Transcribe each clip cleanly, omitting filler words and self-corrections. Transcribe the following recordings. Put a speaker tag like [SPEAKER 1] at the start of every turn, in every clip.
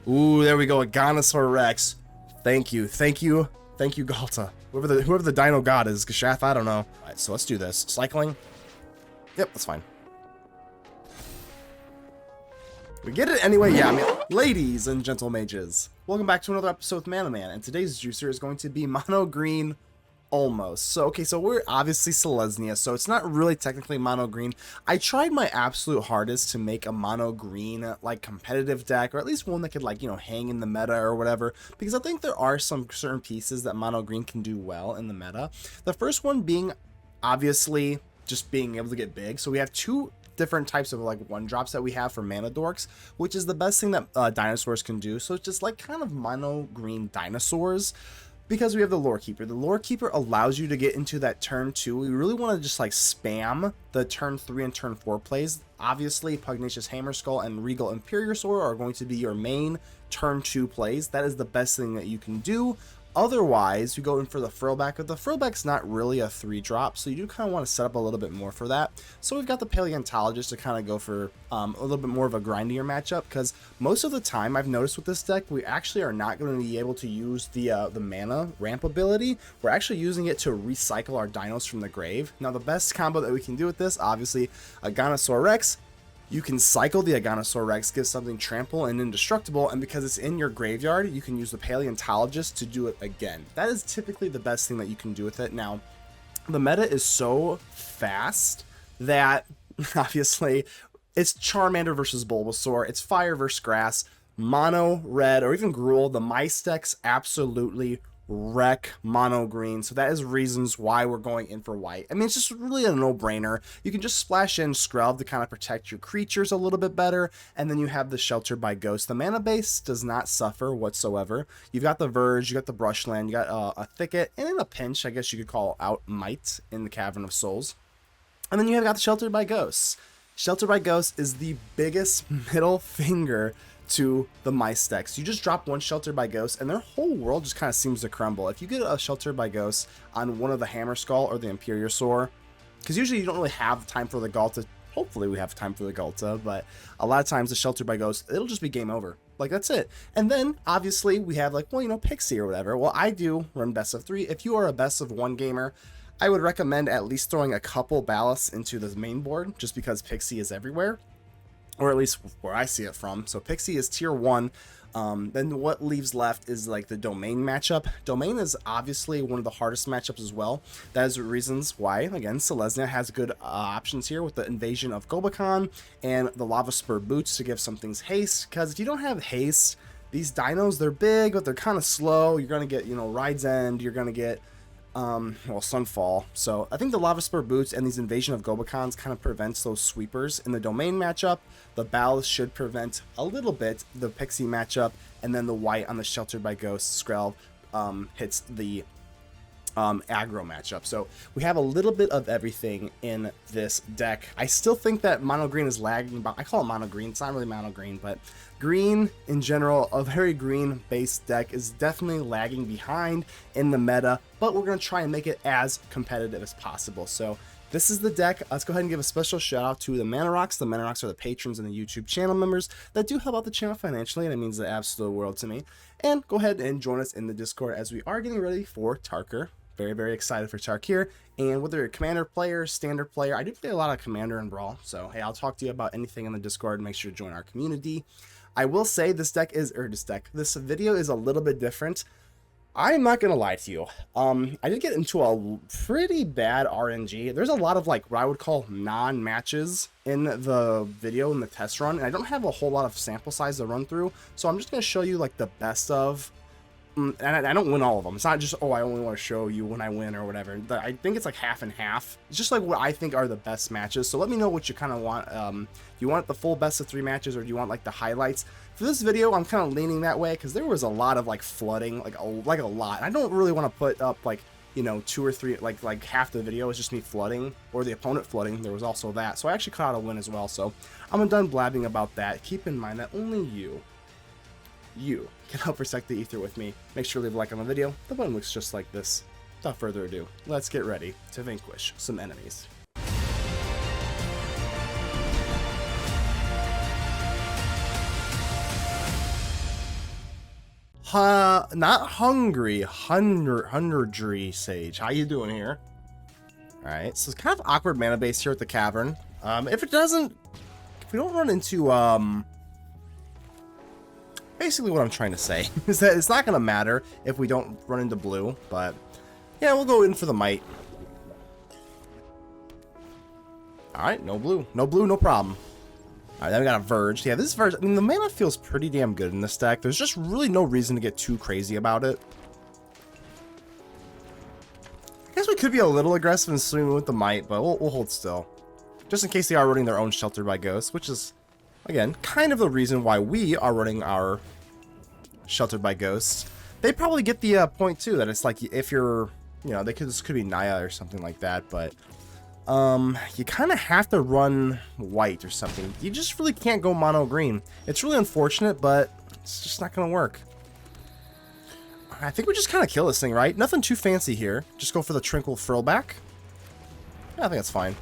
[SPEAKER 1] Ooh, there we go. Agonasaur Rex. Thank you. Thank you. Thank you, Ghalta. Whoever the dino god is. Gashath, I don't know. Alright, so let's do this. Cycling. Yep, that's fine. We get it anyway. Yeah, I mean, ladies and gentle mages. Welcome back to another episode with ManaMan. And today's juicer is going to be mono green. Almost. So, okay, so we're obviously Selesnya, so it's not really technically mono green. I tried my absolute hardest to make a mono green, like, competitive deck, or at least one that could, like, you know, hang in the meta or whatever, because I think there are some certain pieces that mono green can do well in the meta. The first one being, obviously, just being able to get big. So we have two different types of like one drops that we have for mana dorks, which is the best thing that dinosaurs can do. So it's just like kind of mono green dinosaurs. Because we have the Lorekeeper. The Lorekeeper allows you to get into that turn 2. We really want to just like spam the turn 3 and turn 4 plays. Obviously, Pugnacious Hammerskull and Regal Imperiosaur are going to be your main turn 2 plays. That is the best thing that you can do. Otherwise, you go in for the Frillback, but the Frillback's not really a 3-drop, so you do kind of want to set up a little bit more for that. So we've got the Paleontologist to kind of go for a little bit more of a grindier matchup, because most of the time I've noticed with this deck, we actually are not going to be able to use the mana ramp ability. We're actually using it to recycle our dinos from the grave. Now, the best combo that we can do with this, obviously, Agonasaur Rex. You can cycle the Agonasaur Rex, give something trample and indestructible, and because it's in your graveyard, you can use the Paleontologist to do it again. That is typically the best thing that you can do with it. Now, the meta is so fast that, obviously, it's Charmander versus Bulbasaur, it's Fire versus Grass, Mono, Red, or even Gruul. The Mice decks absolutely wreck mono green, so that is reasons why we're going in for white. I mean, it's just really a no-brainer. You can just splash in Skrelv to kind of protect your creatures a little bit better, and then you have the Shelter by Ghost. The mana base does not suffer whatsoever. You've got the Verge, you got the Brushland, you got a Thicket, and in a pinch, I guess you could call out Mite in the Cavern of Souls. And then you have got the Shelter by Ghosts. Shelter by Ghost is the biggest middle finger to the Mice decks. You just drop one Shelter by Ghost and their whole world just kind of seems to crumble. If you get a Shelter by Ghost on one of the Hammerskull or the Imperiosaur, because usually you don't really have time for the Ghalta. Hopefully we have time for the Ghalta, but a lot of times the Shelter by Ghost, it'll just be game over. Like, that's it. And then obviously we have like, well, you know, Pixie or whatever. Well, I do run best of 3. If you are a best of 1 gamer, I would recommend at least throwing a couple Baloths into the main board, just because Pixie is everywhere. Or at least where I see it from. So Pixie is tier 1. Then what leaves left is like the Domain matchup. Domain is obviously one of the hardest matchups as well. That is reasons why, again, Selesnya has good options here with the Invasion of Gobakhan and the Lavaspur Boots to give some things haste. Because if you don't have haste, these dinos, they're big, but they're kind of slow. You're going to get, you know, Ride's End. You're going to get well, Sunfall. So I think the Lavaspur Boots and these Invasion of Gobakhans kind of prevents those sweepers in the Domain matchup. The Baloth should prevent a little bit the Pixie matchup, and then the white on the Sheltered by Ghosts Skrelv hits the aggro matchup. So we have a little bit of everything in this deck. I still think that mono green is lagging, but I call it mono green. It's not really mono green, but green in general, a very green based deck, is definitely lagging behind in the meta, but we're going to try and make it as competitive as possible. So this is the deck. Let's go ahead and give a special shout out to the Mana Rocks. The Mana Rocks are the patrons and the YouTube channel members that do help out the channel financially, and it means the absolute world to me. And go ahead and join us in the Discord as we are getting ready for Tarkir. Very, very excited for Tarkir. And whether you're a commander player, standard player, I do play a lot of commander and brawl. So, hey, I'll talk to you about anything in the Discord. Make sure to join our community. I will say this video is a little bit different. I'm not going to lie to you. I did get into a pretty bad RNG. There's a lot of like what I would call non-matches in the video, in the test run. And I don't have a whole lot of sample size to run through. So I'm just going to show you like the best of. And I don't win all of them. It's not just, oh, I only want to show you when I win or whatever. I think it's like half and half. It's just like what I think are the best matches. So let me know what you kind of want. Do you want the full best of 3 matches, or do you want like the highlights? For this video, I'm kind of leaning that way because there was a lot of like flooding, like a lot. I don't really want to put up like, you know, 2 or 3, like half the video is just me flooding or the opponent flooding. There was also that. So I actually caught a win as well. So I'm done blabbing about that. Keep in mind that only you can help protect the ether with me. Make sure to leave a like on the video. The button looks just like this. Without further ado, let's get ready to vanquish some enemies. Not hungry, hundredry sage. How you doing here? All right, so it's kind of awkward mana base here at the cavern. If we don't run into basically what I'm trying to say is that it's not gonna matter if we don't run into blue, but yeah, we'll go in for the Mite. All right, no blue, no problem. All right, then we got a Verge. Yeah, this Verge, I mean, the mana feels pretty damn good in this deck. There's just really no reason to get too crazy about it. I guess we could be a little aggressive and swing with the Mite, but we'll hold still. Just in case they are running their own Shelter by Ghost, which is, again, kind of the reason why we are running our Sheltered by Ghosts. They probably get the point, too, that it's like if you're, you know, this could be Naya or something like that, but you kind of have to run white or something. You just really can't go mono green. It's really unfortunate, but it's just not going to work. I think we just kind of kill this thing, right? Nothing too fancy here. Just go for the Tranquil Frillback. Yeah, I think that's fine.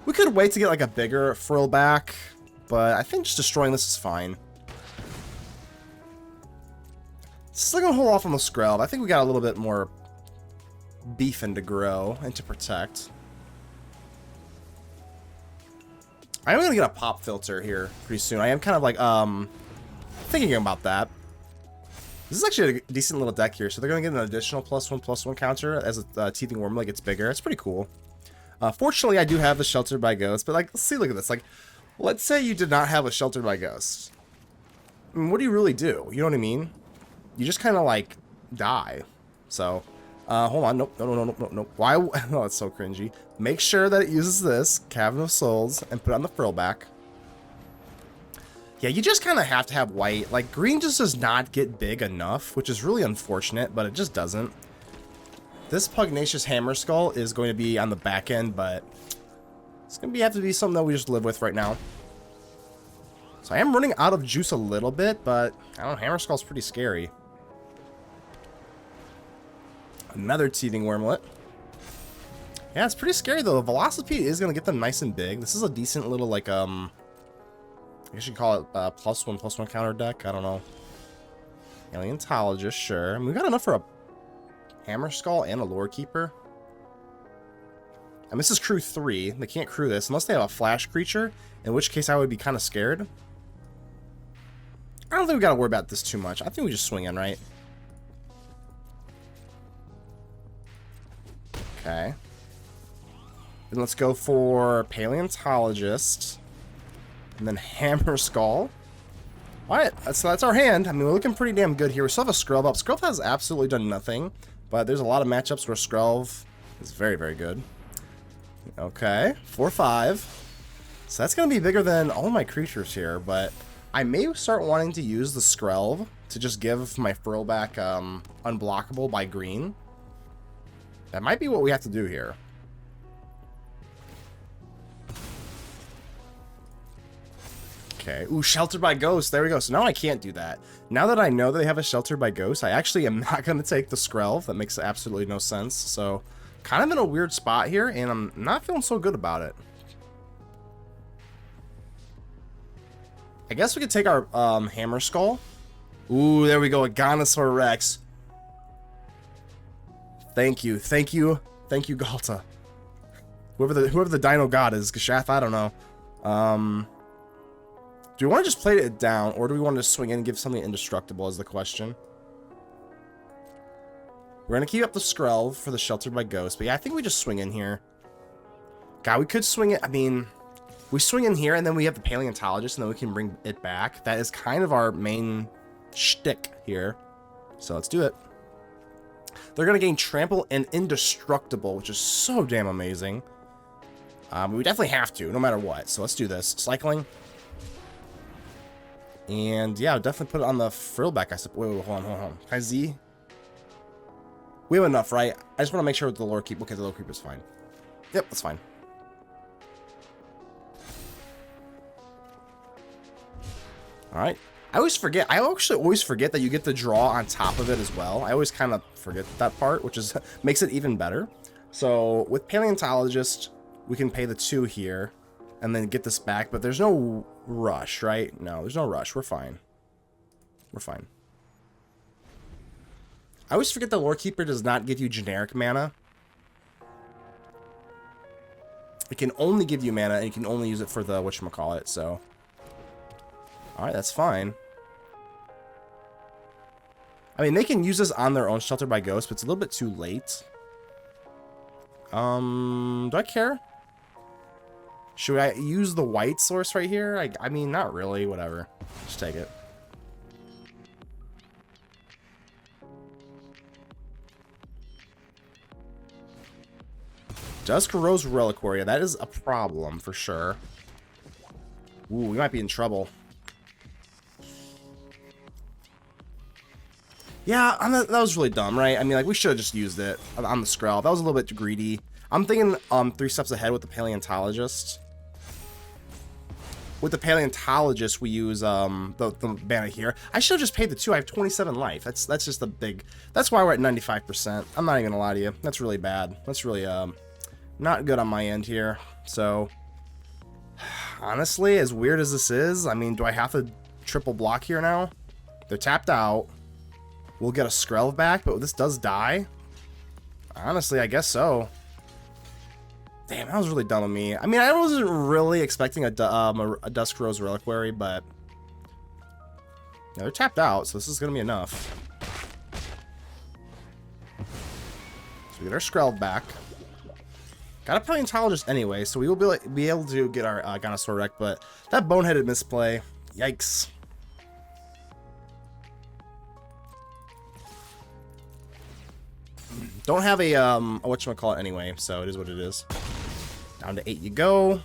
[SPEAKER 1] We could wait to get like a bigger Frillback, but I think just destroying this is fine. Still gonna hold off on the Skrelv. I think we got a little bit more beefing to grow and to protect. I am gonna get a pop filter here pretty soon. I am kind of like thinking about that. This is actually a decent little deck here, so they're gonna get an additional +1/+1 counter as a Teething Wormlet gets bigger. It's pretty cool. Fortunately, I do have the Shelter by Ghost, but like, let's see, look at this. Like, let's say you did not have a Shelter by Ghost. I mean, what do you really do? You know what I mean? You just kind of like die. So, hold on. Nope. No. Why? Oh, it's so cringy. Make sure that it uses this Cavern of Souls and put it on the Frillback. Yeah, you just kind of have to have white. Like, green just does not get big enough, which is really unfortunate, but it just doesn't. This Pugnacious Hammerskull is going to be on the back end, but it's going to have to be something that we just live with right now. So I am running out of juice a little bit, but I don't know, Hammerskull's pretty scary. Another Teething Wormlet. Yeah, it's pretty scary though. The Velocipede is going to get them nice and big. This is a decent little, like, I guess you call it +1/+1 counter deck. I don't know. Paleontologist, sure. I mean, we got enough for a Hammerskull and a Lorekeeper. And this is crew 3. They can't crew this unless they have a flash creature, in which case I would be kind of scared. I don't think we got to worry about this too much. I think we just swing in, right? Okay. Then let's go for Paleontologist. And then Hammerskull. Alright, so that's our hand. I mean, we're looking pretty damn good here. We still have a Skrelv up. Skrelv has absolutely done nothing. But there's a lot of matchups where Skrelv is very, very good. Okay, 4/5. So that's going to be bigger than all my creatures here. But I may start wanting to use the Skrelv to just give my Frillback unblockable by green. That might be what we have to do here. Okay. Ooh, Sheltered by Ghost. There we go. So now I can't do that. Now that I know that they have a Sheltered by Ghost, I actually am not going to take the Skrelv. That makes absolutely no sense. So, kind of in a weird spot here, and I'm not feeling so good about it. I guess we could take our Hammerskull. Ooh, there we go. Agonasaur Rex. Thank you, Ghalta. Whoever the Dino God is, Geshath, I don't know. Do we want to just play it down, or do we want to swing in and give something indestructible is the question. We're going to keep up the Skrelv for the Sheltered by Ghost, but yeah, I think we just swing in here. God, we could swing it, I mean, we swing in here, and then we have the Paleontologist, and then we can bring it back. That is kind of our main shtick here. So let's do it. They're going to gain Trample and Indestructible, which is so damn amazing. We definitely have to, no matter what. So let's do this. Cycling. And yeah, I'll definitely put it on the Frillback, I suppose. Wait, hold on. Can I Z? We have enough, right? I just want to make sure with the Lorekeeper. Okay, the Lorekeeper's fine. Yep, that's fine. Alright. I actually always forget that you get the draw on top of it as well. I always kind of forget that part, which is makes it even better. So with Paleontologist, we can pay the 2 here and then get this back, but there's no rush, right? No, there's no rush. We're fine. We're fine. I always forget the Lorekeeper does not give you generic mana. It can only give you mana, and you can only use it for the whatchamacallit, so. Alright, that's fine. I mean, they can use this on their own Shelter by Ghost, but it's a little bit too late. Do I care? Should I use the white source right here? I mean, not really. Whatever. Just take it. Dusk Rose Reliquary. That is a problem for sure. Ooh, we might be in trouble. Yeah, that was really dumb, right? I mean, like, we should have just used it on the Skrelv. That was a little bit greedy. I'm thinking 3 steps ahead with the Paleontologist. With the Paleontologist, we use the mana here. I should have just paid the 2. I have 27 life. That's just a big... That's why we're at 95%. I'm not even gonna lie to you. That's really bad. That's really not good on my end here. So, honestly, as weird as this is, I mean, do I have to triple block here now? They're tapped out. We'll get a Skrelv back, but this does die. Honestly, I guess so. Damn, that was really dumb of me. I mean, I wasn't really expecting a Dusk Rose Reliquary, but yeah, they're tapped out, so this is gonna be enough. So we get our Skrelv back. Got a Paleontologist anyway, so we will be able to get our Agonasaur Rex, but that boneheaded misplay, yikes. Don't have a whatchamacallit anyway, so it is what it is. Down to 8 you go.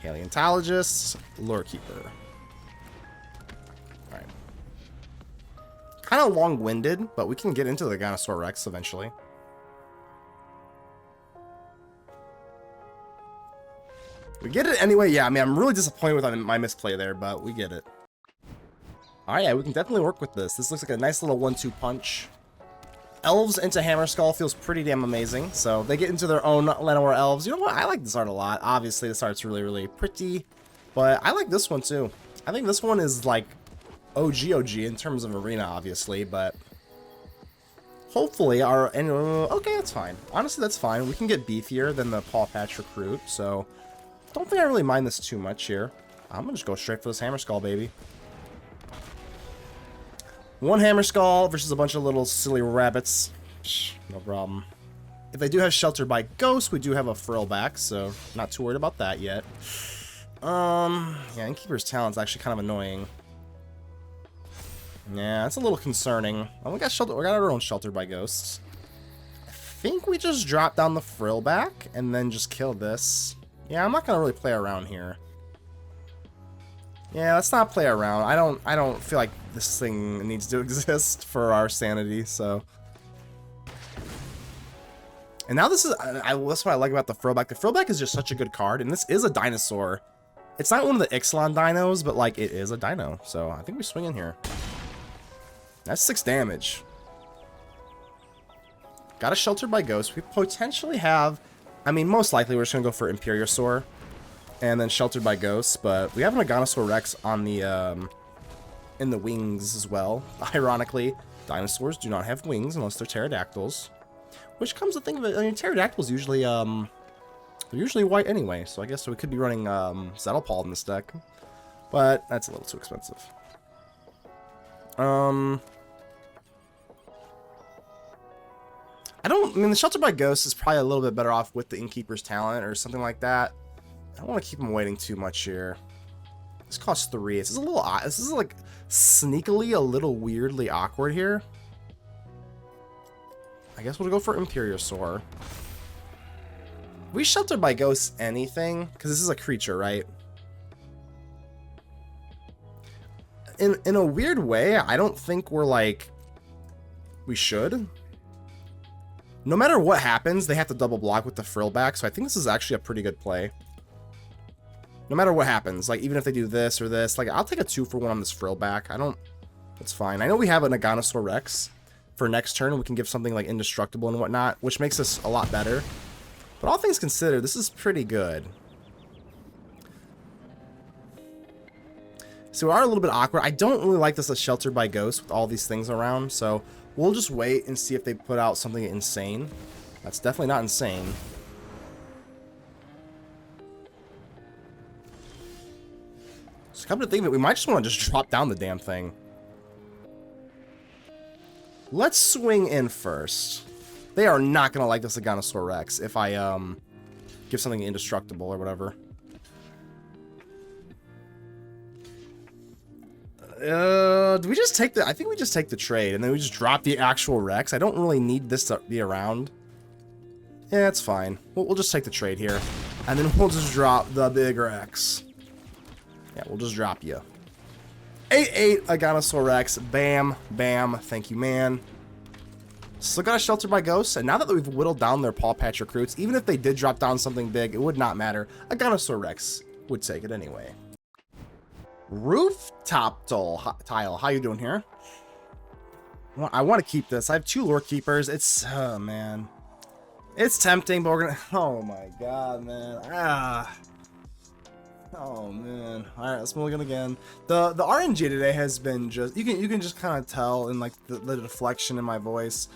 [SPEAKER 1] Paleontologist, Lorekeeper. Alright. Kind of long-winded, but we can get into the Agonasaur Rex eventually. We get it anyway. Yeah, I mean, I'm really disappointed with my misplay there, but we get it. Alright, yeah, we can definitely work with this. This looks like a nice little 1-2 punch. Elves into Hammerskull feels pretty damn amazing. So they get into their own Llanowar Elves. You know what? I like this art a lot. Obviously, this art's really, really pretty. But I like this one too. I think this one is like OG in terms of Arena, obviously. But hopefully our... okay, that's fine. Honestly, that's fine. We can get beefier than the Pawpatch recruit. So don't think I really mind this too much here. I'm going to just go straight for this Hammerskull, baby. One Hammerskull versus a bunch of little silly rabbits. No problem. If they do have Shelter by Ghost, we do have a Frillback, so not too worried about that yet. Yeah, Innkeeper's Talent's actually kind of annoying. Yeah, that's a little concerning. Well, we got our own Shelter by Ghosts. I think we just drop down the Frillback and then just kill this. Yeah, I'm not gonna really play around here. Yeah, let's not play around. I don't feel like this thing needs to exist for our sanity, so. And now this is, that's what I like about the Frillback. The Frillback is just such a good card, and this is a dinosaur. It's not one of the Ixalli dinos, but like it is a dino. So I think we swing in here. That's 6 damage. Got a Shelter by Ghost. We potentially have, I mean, most likely we're just gonna go for Imperiosaur. And then Sheltered by Ghosts, but we have an Agonasaur Rex on the, in the wings as well. Ironically, dinosaurs do not have wings unless they're pterodactyls. Which comes to think of it, I mean, pterodactyls usually, they're usually white anyway, so I guess we could be running, Saddlepall in this deck. But that's a little too expensive. I mean, the Shelter by Ghosts is probably a little bit better off with the Innkeeper's Talent or something like that. I don't want to keep him waiting too much here. This costs 3. This is a little odd. This is like sneakily a little weirdly awkward here. I guess we'll go for Imperiosaur. We Shelter by Ghosts anything because this is a creature, right? In a weird way, I don't think we're like we should. No matter what happens, they have to double block with the Frillback, so I think this is actually a pretty good play. No matter what happens, like, even if they do this or this, like, I'll take a 2-for-1 on this Frillback. It's fine. I know we have an Agonasaur Rex for next turn. We can give something, like, indestructible and whatnot, which makes us a lot better. But all things considered, this is pretty good. So we are a little bit awkward. I don't really like this as Shelter by Ghost with all these things around, so We'll just wait and see if they put out something insane. That's definitely not insane. So come to think of it, we might just want to just drop down the damn thing. Let's swing in first. They are not going to like this Agonasaur Rex if I give something indestructible or whatever. Do we just take the... I think we just take the trade and then we just drop the actual Rex. I don't really need this to be around. Yeah, it's fine. We'll just take the trade here. And then we'll just drop the big Rex. Yeah, we'll just drop you. 8-8 Agonasaur Rex. Bam, bam. Thank you, man. Still got a Shelter by Ghosts. And now that we've whittled down their Pawpatch recruits, even if they did drop down something big, it would not matter. Agonasaur Rex would take it anyway. Rooftop tile. How you doing here? Well, I want to keep this. I have 2 Lorekeepers. It's... oh, man. It's tempting, but we're gonna... oh, my God, man. Ah... oh man! All right, let's mulligan again. The RNG today has been just you can just kind of tell in like the deflection in my voice.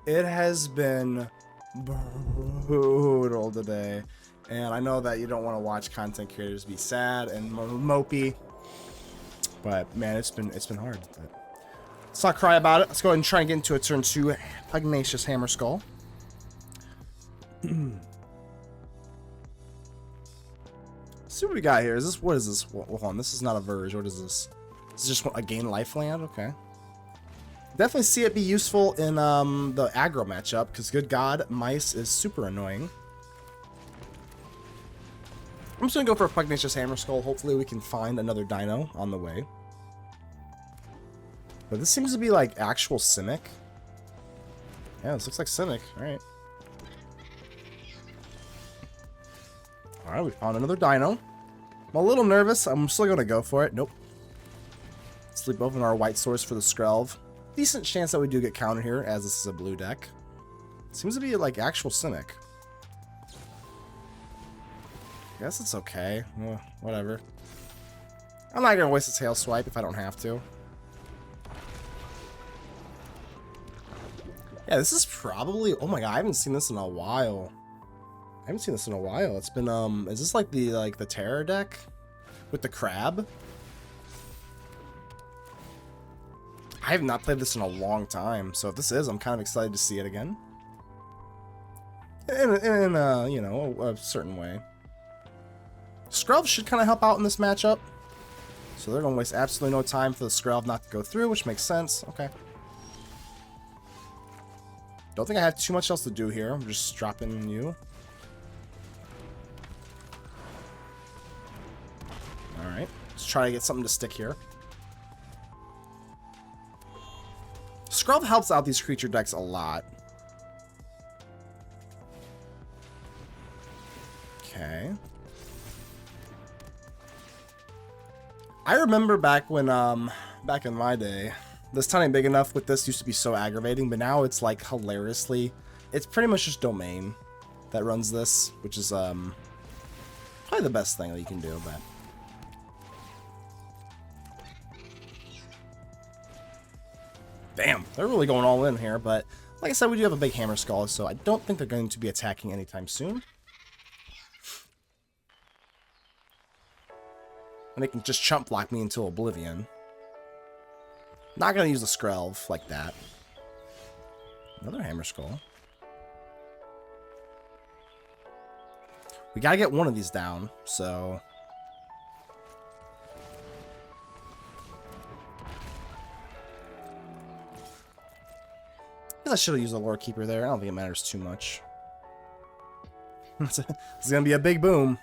[SPEAKER 1] It has been brutal today, and I know that you don't want to watch content creators be sad and mopey, but man, it's been hard. But let's not cry about it. Let's go ahead and try and get into a turn 2 Pugnacious Hammerskull. See what we got here. Is this, what is this? Hold on, this is not a Verge. What is this? This is just a gain life land? Okay. Definitely see it be useful in the aggro matchup, because good God, Mice is super annoying. I'm just going to go for a Pugnacious Hammerskull. Hopefully we can find another dino on the way. But this seems to be like actual Simic. Yeah, this looks like Simic. Alright. Alright, we found another dino. I'm a little nervous. I'm still going to go for it. Nope. Sleep over in our white source for the Skrelv. Decent chance that we do get countered here, as this is a blue deck. Seems to be like actual Simic. Guess it's okay. Whatever. I'm not going to waste a tail swipe if I don't have to. Yeah, this is probably... oh my God, I haven't seen this in a while. It's been, is this like the terror deck? With the crab? I have not played this in a long time, so if this is, I'm kind of excited to see it again. In a, you know, a certain way. Skrelv should kind of help out in this matchup. So they're going to waste absolutely no time for the Skrelv not to go through, which makes sense. Okay. Don't think I have too much else to do here. I'm just dropping you. Alright, let's try to get something to stick here. Skrelv helps out these creature decks a lot. Okay. I remember back when, back in my day, this tiny big enough with this used to be so aggravating, but now it's like hilariously, it's pretty much just Domain that runs this, which is, probably the best thing that you can do, but... damn, they're really going all in here, but like I said, we do have a big Hammerskull, so I don't think they're going to be attacking anytime soon. And they can just chump block me until oblivion. Not going to use the Skrelv like that. Another Hammerskull. We got to get one of these down, so... I should have used a Lorekeeper there. I don't think it matters too much. This is gonna be a big boom.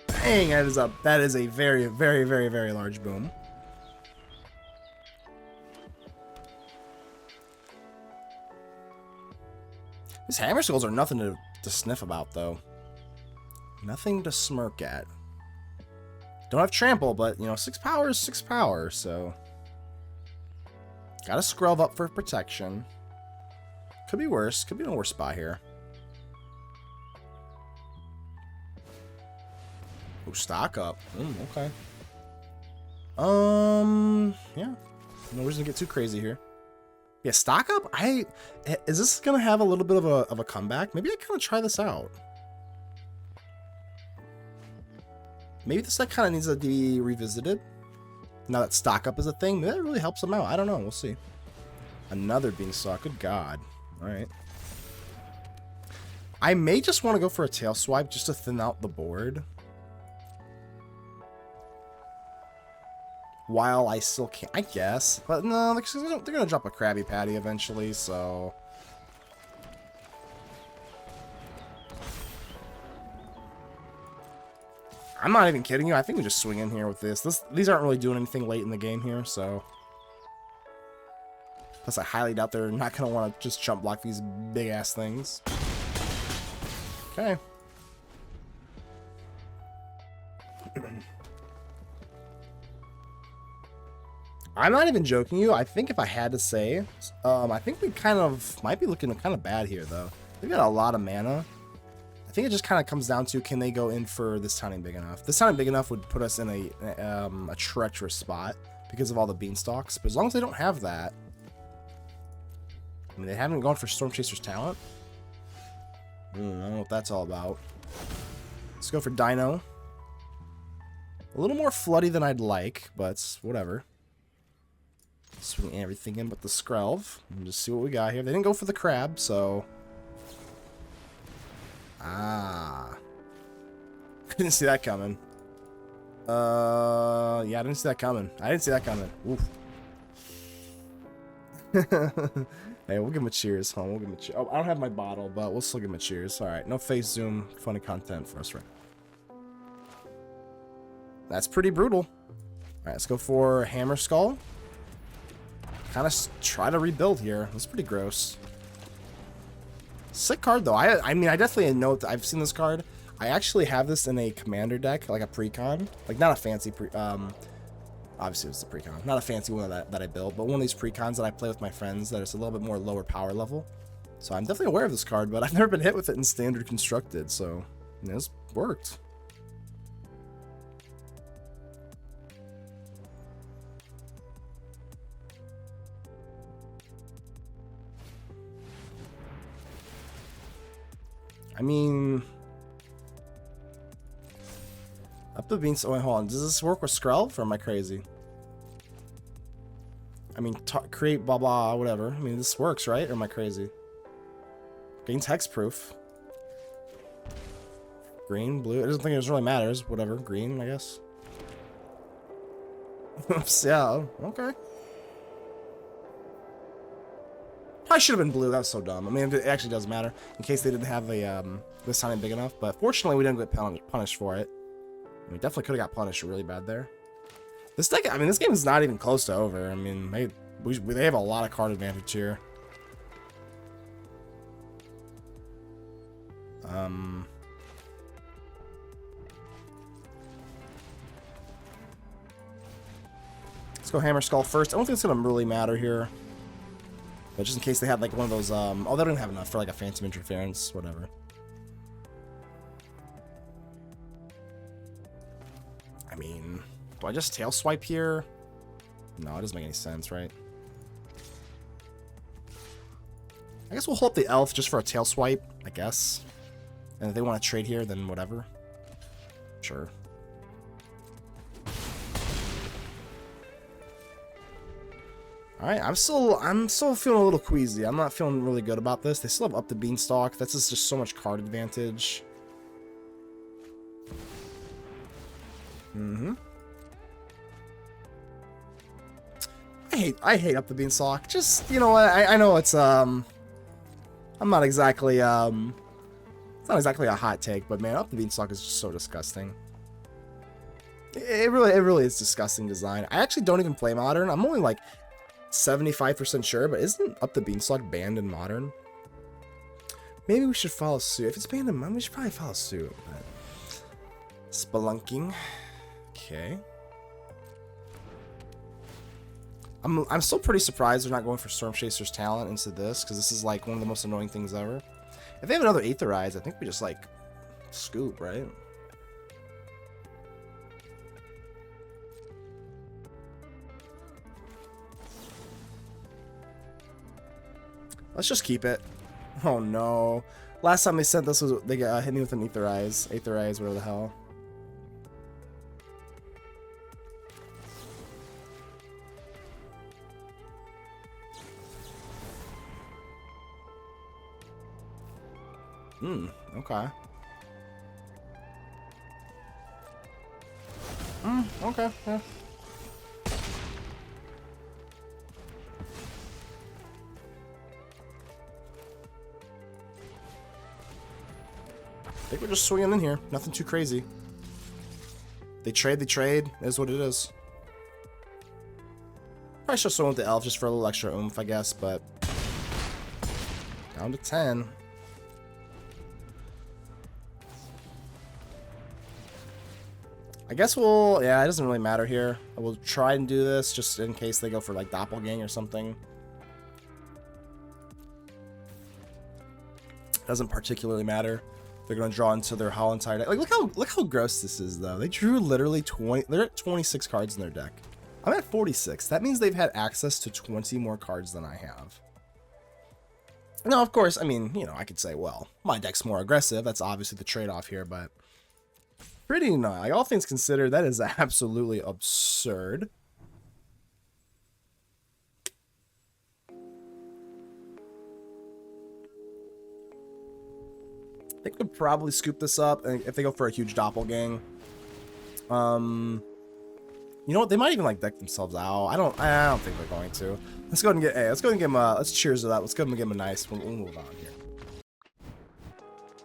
[SPEAKER 1] Dang, that is a very, very, very, very large boom. These Hammerskulls are nothing to sniff about, though. Nothing to smirk at. Don't have trample, but you know, 6 power is 6 power, so. Gotta Skrelv up for protection. Could be worse. Could be in a worse spot here. Oh, stock up. Okay. Yeah. No reason to get too crazy here. Yeah, stock up. Is this gonna have a little bit of a comeback? Maybe I kind of try this out. Maybe this deck kind of needs to be revisited. Now that stock up is a thing, maybe that really helps them out. I don't know. We'll see. Another Beanstalk. Good God. All right. I may just want to go for a tail swipe just to thin out the board. While I still can't, I guess. But no, they're going to drop a Krabby Patty eventually, so... I'm not even kidding you. I think we just swing in here with this. These aren't really doing anything late in the game here, so... Plus, I highly doubt they're not going to want to just jump block these big-ass things. Okay. I'm not even joking you. I think if I had to say, I think we kind of might be looking kind of bad here, though. They've got a lot of mana. I think it just kind of comes down to, can they go in for this timing big enough? This timing big enough would put us in a treacherous spot because of all the Beanstalks. But as long as they don't have that, I mean, they haven't gone for Storm Chaser's talent. I don't know what that's all about. Let's go for Dino. A little more floody than I'd like, but whatever. Swing everything in but the Skrelv. And just see what we got here. They didn't go for the crab, so... Ah. I didn't see that coming. Yeah, I didn't see that coming. I didn't see that coming. Oof. Hey, we'll give him a cheers, huh? We'll give him a cheers. Oh, I don't have my bottle, but we'll still give him a cheers. Alright, no face zoom. Funny content for us, right? That's pretty brutal. Alright, let's go for Hammerskull. Kind of try to rebuild here. That's pretty gross. Sick card, though. I mean, I definitely know that I've seen this card. I actually have this in a commander deck, like a precon. Like, not a fancy obviously, it's the precon. Not a fancy one that I built, but one of these precons that I play with my friends that is a little bit more lower power level. So I'm definitely aware of this card, but I've never been hit with it in standard constructed, so you know, it's worked. I mean... Up the Beanstalk. Oh, wait, hold on. Does this work with Skrelv, or am I crazy? I mean, create blah blah, whatever. I mean, this works, right? Or am I crazy? Gains hexproof. Green, blue. I don't think it really matters. Whatever. Green, I guess. Yeah, okay. Probably should have been blue. That was so dumb. I mean, it actually does matter. In case they didn't have a this time big enough. But fortunately, we didn't get punished for it. We definitely could have got punished really bad there. This deck, I mean, this game is not even close to over. I mean, they have a lot of card advantage here. Let's go Hammerskull first. I don't think it's gonna really matter here. But just in case they had like one of those, oh, they don't have enough for like a Phantom Interference, whatever. I mean, do I just tail swipe here? No, it doesn't make any sense, right? I guess we'll hold up the elf just for a tail swipe, I guess. And if they want to trade here, then whatever. Sure. Alright, I'm still feeling a little queasy. I'm not feeling really good about this. They still have Up the Beanstalk. That's just so much card advantage. I hate Up the Beanstalk. Just, you know, I know it's I'm not exactly it's not exactly a hot take, but man, Up the Beanstalk is just so disgusting. It really is disgusting design. I actually don't even play Modern. I'm only like 75% sure, but isn't Up the Beanstalk banned in Modern? Maybe we should follow suit. If it's banned in Modern, we should probably follow suit. But... Spelunking. Okay. I'm still pretty surprised they're not going for Storm Chaser's talent into this, because this is like one of the most annoying things ever. If they have another Aetherize, I think we just like scoop, right? Let's just keep it. Oh no. Last time they sent this was they got hit me with an Aetherize, whatever the hell. Okay. Okay, yeah. I think we're just swinging in here. Nothing too crazy. They trade. It is what it is. Probably should swing with the elf just for a little extra oomph, I guess, but... Down to 10. I guess we'll... Yeah, it doesn't really matter here. We'll try and do this just in case they go for, like, Doppelgang or something. Doesn't particularly matter. They're gonna draw into their whole entire deck. Like, look how gross this is, though. They drew literally 20. They're at 26 cards in their deck. I'm at 46. That means they've had access to 20 more cards than I have. Now, of course, I mean, you know, I could say, well, my deck's more aggressive. That's obviously the trade-off here, but pretty nice. Like, all things considered, that is absolutely absurd. They could probably scoop this up if they go for a huge doppelgang. You know what? They might even like deck themselves out. I don't think they're going to. Let's go ahead and get. Hey, let's go ahead and give them. Let's cheers to that. Let's go ahead and give them a nice. We'll move on here.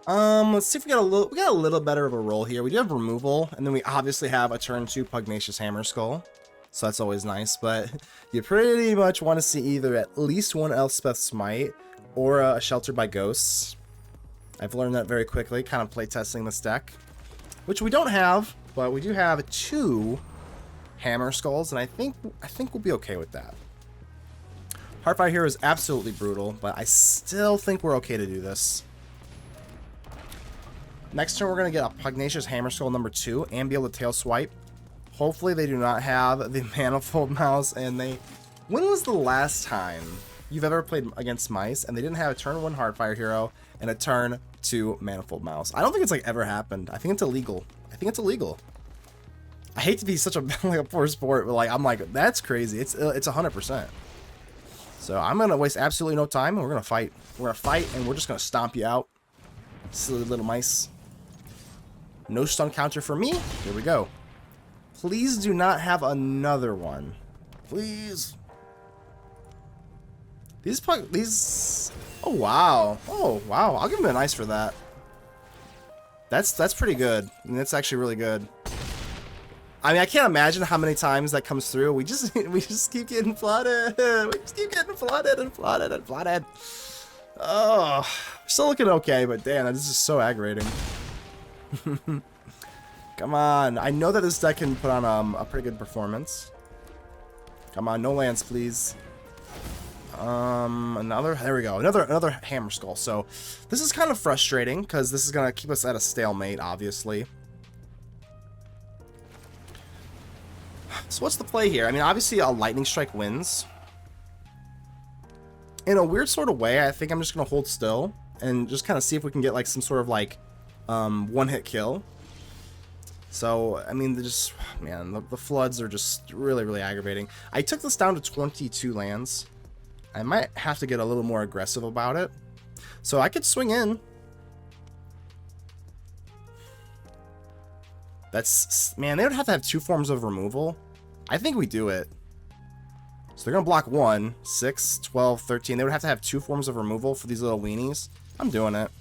[SPEAKER 1] Let's see if we got a little. We got a little better of a roll here. We do have removal, and then we obviously have a turn 2 Pugnacious Hammerskull. So that's always nice. But you pretty much want to see either at least one Elspeth Smite or a Sheltered by Ghosts. I've learned that very quickly, kind of playtesting this deck, which we don't have, but we do have 2 Hammerskulls, and I think we'll be okay with that. Heartfire here is absolutely brutal, but I still think we're okay to do this. Next turn, we're going to get a Pugnacious Hammerskull number 2 and be able to tail swipe. Hopefully, they do not have the Manifold Mouse, and they... When was the last time you've ever played against mice and they didn't have a turn 1 Heartfire hero and a turn 2 Manifold Mouse? I don't think it's like ever happened. I think it's illegal. I hate to be such a like a poor sport, but like I'm like that's crazy. It's 100%. So I'm gonna waste absolutely no time, and we're gonna fight. We're gonna fight, and we're just gonna stomp you out, silly little mice. No stun counter for me. Here we go. Please do not have another one. Please. These. Oh wow. Oh wow. I'll give him a nice for that. That's pretty good. I mean, that's actually really good. I mean, I can't imagine how many times that comes through. We just keep getting flooded. We just keep getting flooded and flooded and flooded. Oh, still looking okay, but damn, this is so aggravating. Come on. I know that this deck can put on a pretty good performance. Come on, no lands, please. There we go. Another Hammerskull. So this is kind of frustrating because this is gonna keep us at a stalemate, obviously. So what's the play here? I mean, obviously a Lightning Strike wins. In a weird sort of way, I think I'm just gonna hold still and just kind of see if we can get like some sort of like one-hit kill. So I mean, the floods are just really aggravating. I took this down to 22 lands. I might have to get a little more aggressive about it. So I could swing in. Man, they would have to have 2 forms of removal. I think we do it. So they're going to block 1, 6, 12, 13. They would have to have 2 forms of removal for these little weenies. I'm doing it.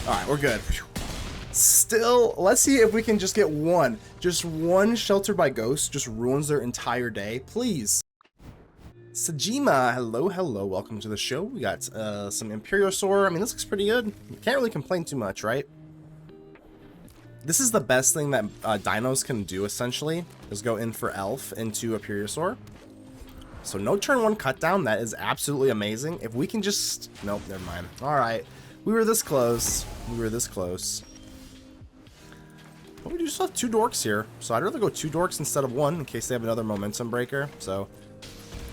[SPEAKER 1] Alright, we're good. Still, let's see if we can just get one. Just one Sheltered by Ghost just ruins their entire day. Please. Sajima, hello, welcome to the show. We got some Imperiosaur. I mean, this looks pretty good. You can't really complain too much, right? This is the best thing that dinos can do, essentially, is go in for Elf into Imperiosaur. So no turn 1 cut down. That is absolutely amazing. If we can just... Nope, never mind. Alright. We were this close. But we do still have 2 dorks here. So I'd rather go 2 dorks instead of 1 in case they have another momentum breaker. So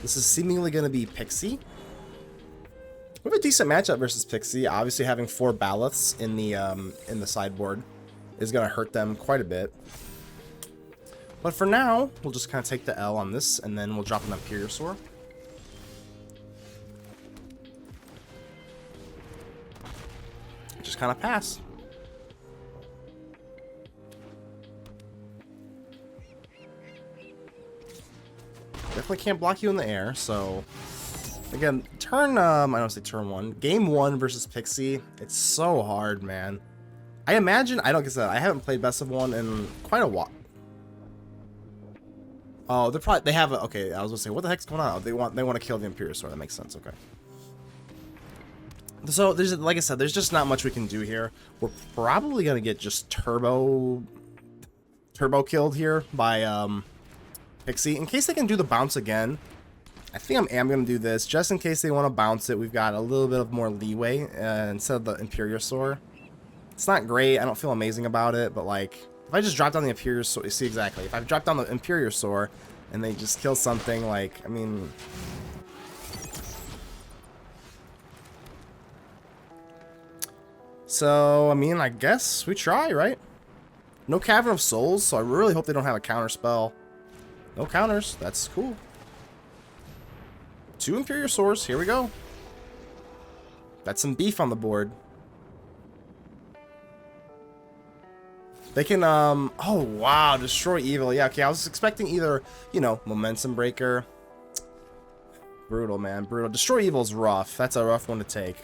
[SPEAKER 1] This is seemingly going to be Pixie. We have a decent matchup versus Pixie. Obviously, having 4 Baloths in the sideboard is going to hurt them quite a bit. But for now, we'll just kind of take the L on this, and then we'll drop an Imperiosaur. Just kind of pass. Definitely can't block you in the air, so... Again, I don't say turn 1. Game 1 versus Pixie, it's so hard, man. I imagine, I don't get that. I haven't played Best of 1 in quite a while. Oh, they have a, okay, I was gonna say, what the heck's going on? They want to kill the Imperiosaur. That makes sense, okay. So, there's, like I said, there's just not much we can do here. We're probably gonna get just turbo killed here by, Pixie. In case they can do the bounce again, I think I am going to do this, just in case they want to bounce it. We've got a little bit of more leeway instead of the Imperiosaur. It's not great. I don't feel amazing about it, but like, if I just drop down the Imperiosaur, you see exactly. If I drop down the Imperiosaur and they just kill something, like, I mean... So, I mean, I guess we try, right? No Cavern of Souls, so I really hope they don't have a counter spell. No counters. That's cool. 2 Imperiosaurs. Here we go. That's some beef on the board. They can, oh, wow. Destroy Evil. Yeah, okay. I was expecting either, you know, Momentum Breaker. Brutal, man. Brutal. Destroy Evil's rough. That's a rough one to take.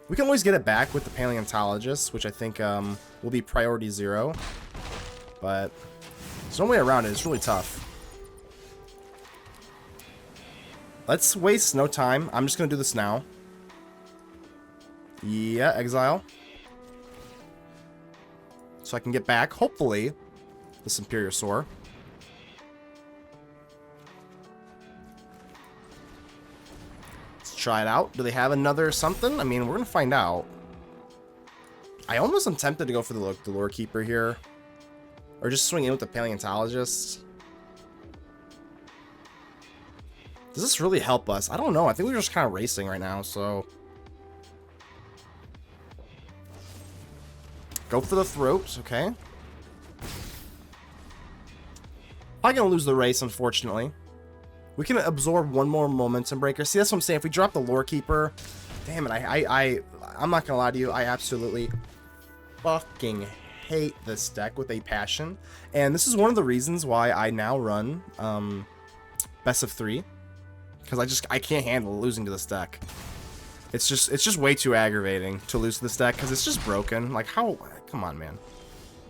[SPEAKER 1] We can always get it back with the Paleontologist, which I think will be priority 0. But there's no way around it. It's really tough. Let's waste no time. I'm just going to do this now. Yeah, exile. So I can get back, hopefully, this Imperiosaur. Let's try it out. Do they have another something? I mean, we're going to find out. I almost am tempted to go for the Lorekeeper here. Or just swing in with the Paleontologist. Does this really help us? I don't know. I think we're just kind of racing right now, so... Go for the throats, okay. Probably gonna lose the race, unfortunately. We can absorb one more Momentum Breaker. See, that's what I'm saying. If we drop the Lorekeeper... Damn it, I'm not gonna lie to you. I absolutely fucking hate this deck with a passion. And this is one of the reasons why I now run Best of 3. Because I can't handle losing to this deck. It's just way too aggravating to lose to this deck because it's just broken. Like, how? Come on, man.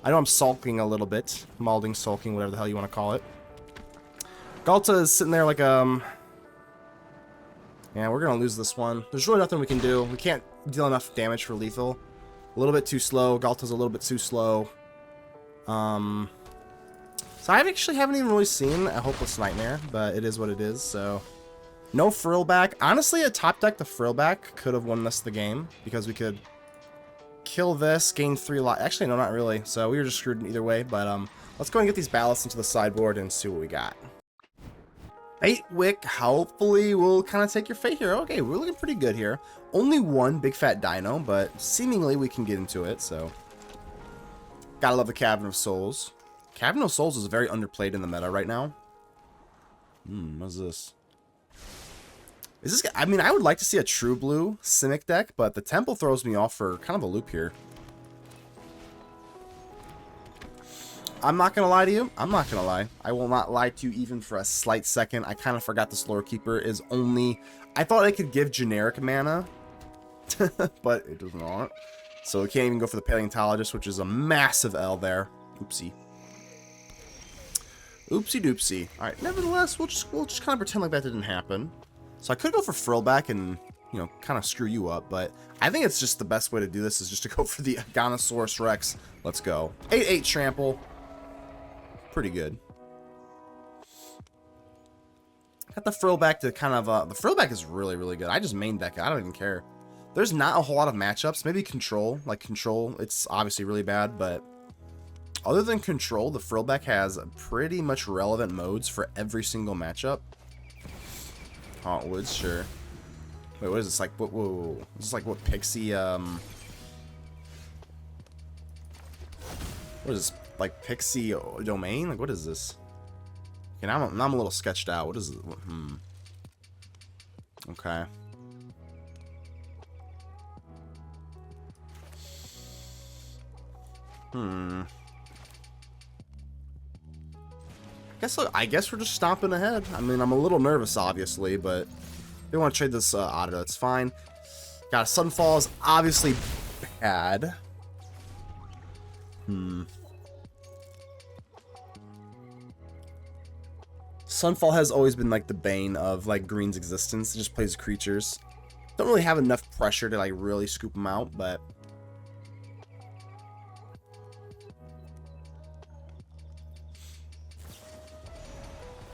[SPEAKER 1] I know I'm sulking a little bit. Malding, sulking, whatever the hell you want to call it. Ghalta is sitting there like, yeah, we're going to lose this one. There's really nothing we can do. We can't deal enough damage for lethal. A little bit too slow. Ghalta's a little bit too slow. So I actually haven't even really seen a Hopeless Nightmare, but it is what it is, so... No Frillback. Honestly, a top deck the Frillback could have won us the game, because we could kill this, gain 3 life. Actually, no, not really. So we were just screwed either way, but let's go and get these Baloths into the sideboard and see what we got. 8 Wick, hopefully we'll kind of take your fate here. Okay, we're looking pretty good here. Only 1 big fat dino, but seemingly we can get into it, so... Gotta love the Cavern of Souls. Cavern of Souls is very underplayed in the meta right now. What's this? Is this... I mean, I would like to see a true blue Simic deck, but the Temple throws me off for kind of a loop here. I'm not going to lie to you. I'm not going to lie. I will not lie to you even for a slight second. I kind of forgot this Lorekeeper is only... I thought I could give generic mana, but it does not. So we can't even go for the Paleontologist, which is a massive L there. Oopsie. Oopsie doopsie. Alright, nevertheless, we'll just kind of pretend like that didn't happen. So I could go for Frillback and, you know, kind of screw you up, but I think it's just the best way to do this is just to go for the Agonasaur Rex. Let's go. 8/8 trample. Pretty good. Got the Frillback to kind of, the Frillback is really, really good. I just main deck it. I don't even care. There's not a whole lot of matchups. Maybe Control. Like Control, it's obviously really bad, but other than Control, the Frillback has pretty much relevant modes for every single matchup. Hauntwoods, sure. Wait, what is this? Like, what? Whoa. Is this like what Pixie, What is this? Like Pixie Domain? Like, what is this? Okay, now I'm a little sketched out. What is it? Okay. I guess we're just stomping ahead. I mean, I'm a little nervous, obviously, but if they want to trade this auto, that's fine. Got Sunfall is obviously bad. Sunfall has always been like the bane of like green's existence. It just plays creatures. Don't really have enough pressure to like really scoop them out, but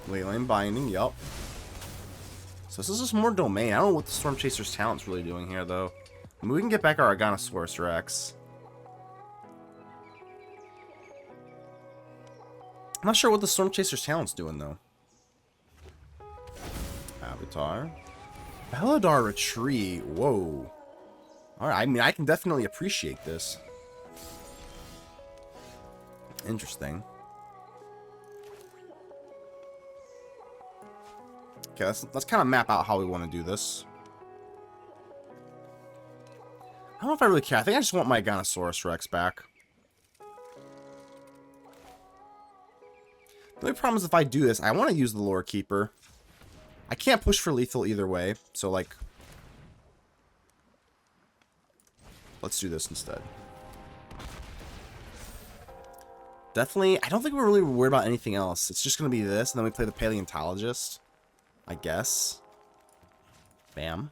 [SPEAKER 1] Leyline Binding, yup. So this is just more domain. I don't know what the Storm Chaser's talent's really doing here, though. I mean, we can get back our Agonasaur Rex. I'm not sure what the Storm Chaser's talent's doing, though. Avatar. Beladar Retreat. Whoa. Alright, I mean, I can definitely appreciate this. Interesting. Okay, let's kind of map out how we want to do this. I don't know if I really care. I think I just want my Agonasaurus Rex back. The only problem is if I do this, I want to use the Lorekeeper. I can't push for lethal either way, so like, let's do this instead. Definitely, I don't think we're really worried about anything else. It's just going to be this, and then we play the Paleontologist, I guess. Bam.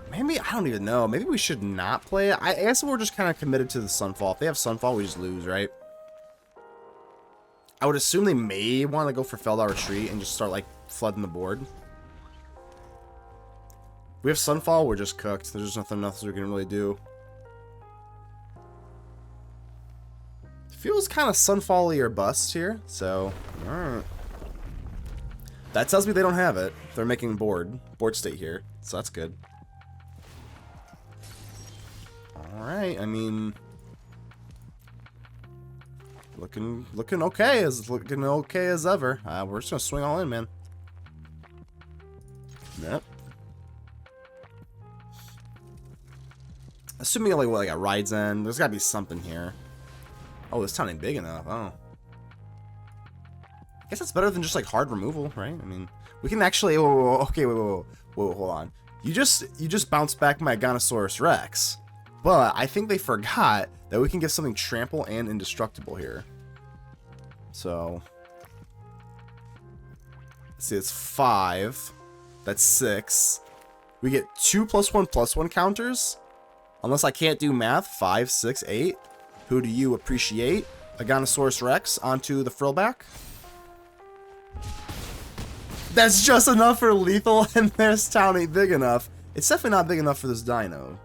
[SPEAKER 1] Maybe, I don't even know. Maybe we should not play it. I guess we're just kind of committed to the Sunfall. If they have Sunfall, we just lose, right? I would assume they may want to go for Feldar Retreat and just start, like, flooding the board. If we have Sunfall, we're just cooked. There's just nothing else we can really do. Feels kind of Sunfall-y or bust here, so, alright. That tells me they don't have it. They're making board state here, so that's good. Alright, I mean, looking okay as ever. We're just gonna swing all in, man. Yep. Assuming like what, like a Ride's End, there's gotta be something here. Oh, this town ain't big enough. Oh, I guess that's better than just like hard removal, right? I mean, we can actually. Whoa, okay, wait, hold on. You just bounced back my Agonasaurus Rex. But I think they forgot that we can get something trample and indestructible here. So, let's see, it's 5. That's 6. We get 2 +1/+1 counters. Unless I can't do math. 5, 6, 8. Who do you appreciate? Agonasaurus Rex onto the Frillback. That's just enough for lethal, and this town ain't big enough. It's definitely not big enough for this dino.